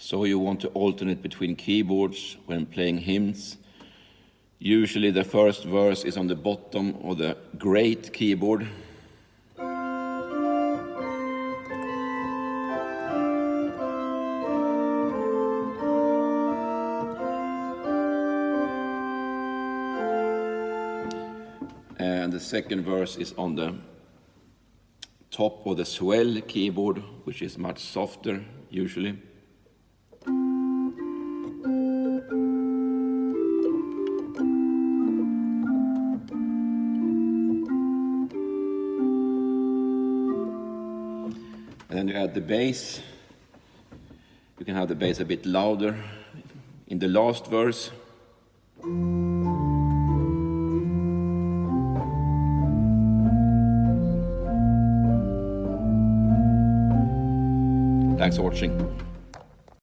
So you want to alternate between keyboards when playing hymns. Usually the first verse is on the bottom of the great keyboard. And the second verse is on the top of the swell keyboard, which is much softer usually. And then you add the bass. You can have the bass a bit louder in the last verse. Thanks for watching.